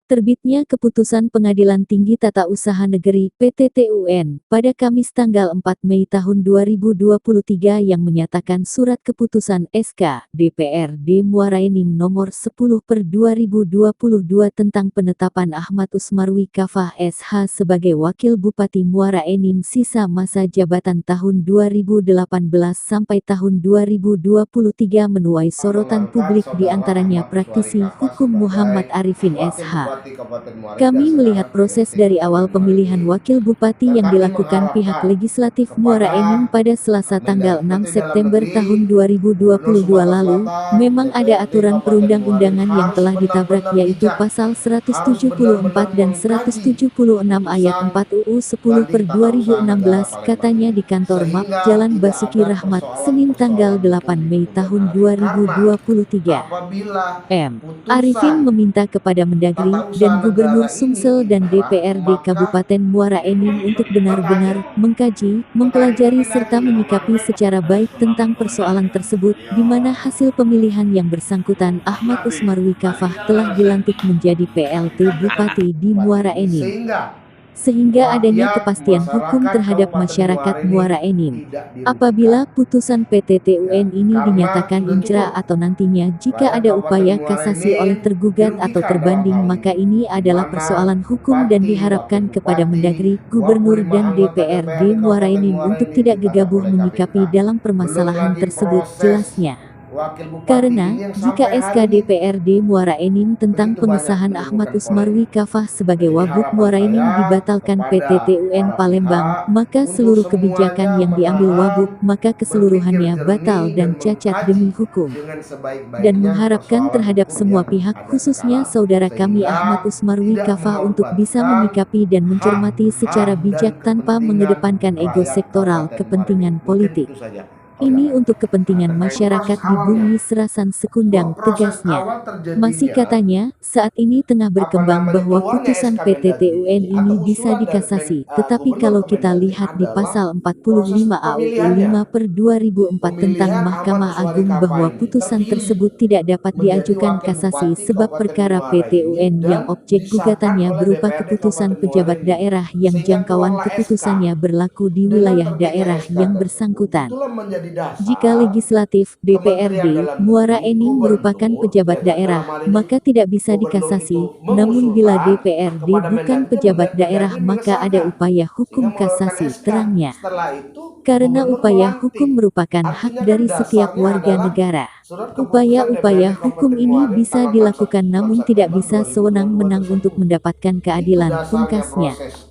Terbitnya Keputusan Pengadilan Tinggi Tata Usaha Negeri (PT-TUN) pada Kamis tanggal 4 Mei tahun 2023 yang menyatakan Surat Keputusan SK DPRD Muara Enim Nomor 10/2022 tentang penetapan Ahmad Usmarwi Kafah SH sebagai Wakil Bupati Muara Enim sisa masa jabatan tahun 2018 sampai tahun 2023 menuai sorotan Menolangkan publik Saudara diantaranya Ahmad Usmari praktisi Kafah hukum sebagai Muhammad Arifin Wakil SH. Bupati Kabupaten Muara Kami melihat berdasarkan proses PMT dari awal Gubernur Muara pemilihan Enim, wakil bupati dan yang kami dilakukan pihak mengharapkan legislatif Muara Enim kepada pada Selasa tanggal 6 Menteri Dalam September tahun Negeri, Gubernur 2022 Sumatera lalu, Selatan, memang ada DPRD aturan Kabupaten Muara Enim perundang-undangan yang harus telah ditabrak benar-benar yaitu bijak, pasal harus 174 benar-benar dan mengkaji 176 ayat putusan 4 UU Banding Tata Usaha Negara 10/2016 Palembang katanya ini, di kantor MAP sehingga Jalan tidak Basuki ada Rahmat, Senin tanggal persoalan-persoalan 8 hukum di Mei kemudian tahun hari. Karena 2023. apabila Arifin putusan meminta kepada Mendagri Tata dan Usaha Gubernur Negara ini Sumsel dan ditolak, DPRD maka Kabupaten Muara Enim untuk benar-benar mengkaji, ke mempelajari serta Mendagri menyikapi secara baik tentang persoalan tersebut, di mana hasil pemilihan yang bersangkutan Ahmad Usmarwi Kafah telah dilantik menjadi PLT Bupati di Bupati Muara ini, Enim. sehingga Sehingga adanya rakyat kepastian hukum masyarakat terhadap Kabupaten masyarakat Muara Muara Enim Enim. tidak Apabila dirugikan. putusan Ya, PT-TUN ini karena dinyatakan sudah inkrah cukup atau nantinya jika rakyat ada Kabupaten upaya Muara kasasi oleh Enim tergugat atau dirugikan dalam terbanding, hal maka ini, ini di adalah mana persoalan hukum dan bupati, wakil diharapkan kepada bupati, Mendagri, Gubernur 25 dan anggota DPRD DPRD Muara Kabupaten Enim Muara untuk Enim tidak ditangkap gegabah oleh KPK. menyikapi dalam Belum permasalahan lagi tersebut, proses jelasnya. wakil bupati Karena, ini yang jika sampai hari SK ini DPRD Muara Enim tentang begitu banyak pengesahan Ahmad menimbulkan Usmarwi polemik. Kafah sebagai Jadi Wagub harapan Muara Enim saya dibatalkan kepada PT-TUN para Palembang, pihak maka untuk seluruh kebijakan semuanya yang diambil Wagub, menahan, maka berpikir keseluruhannya batal jernih dan dan cacat demi mengkaji hukum. dengan Dan sebaik-baiknya mengharapkan persoalan terhadap hukum semua yang pihak ada khususnya sekarang, saudara kami Ahmad sehingga Usmarwi tidak Kafah untuk bisa mengorbankan menyikapi dan mencermati secara hak-hak dan bijak tanpa kepentingan mengedepankan ego rakyat sektoral Kabupaten Muara Enim. kepentingan Mungkin politik. itu saja. Oh ya, Ini untuk nah, kepentingan terkait proses masyarakat di awalnya, Bumi Serasan bahwa Sekundang, proses tegasnya. awal Masih terjadinya katanya, saat ini tengah berkembang bahwa keluarnya putusan SK PT-TUN Mendagri ini atau bisa usulan dari dikasasi, tetapi Gubernur kalau ke kita Mendagri lihat di adalah pasal proses 45 AUU pemilihannya. 5/2004 tentang Pemilihan Ahmad Mahkamah Uswari Agung Kafah bahwa ini putusan terpilih tersebut tidak dapat menjadi diajukan wakil kasasi bupati sebab Kabupaten perkara Muara Enim PT-UN yang dan objek disahkan gugatannya oleh berupa DPRD keputusan Kabupaten Muara pejabat Enim, daerah yang sehingga jangkauan keluarlah SK. keputusannya berlaku di Dengan wilayah terbitnya daerah SK yang tersebut, bersangkutan. itulah menjadi Jika dasar legislatif, Kementerian DPRD, Dalam Muara Negeri, Enim merupakan gubernur, pejabat ya kan, dalam daerah, hal ini maka tidak bisa gubernur dikasasi. itu Namun bila mengusulkan DPRD kepada bukan Mendagri, pejabat daerah Mendagri maka ada mengesahkan upaya sehingga hukum mengeluarkan kasasi, SK. terangnya. Setelah itu Karena gubernur upaya hukum melantik. merupakan hak Artinya kan dari setiap dasarnya warga adalah negara. surat keputusan Upaya-upaya DPRD hukum Kabupaten ini Muara Enim bisa tanggal 6 dilakukan namun tidak September bisa 2022 sewenang-menang untuk tersebut. mendapatkan Itu keadilan, dasarnya pungkasnya. proses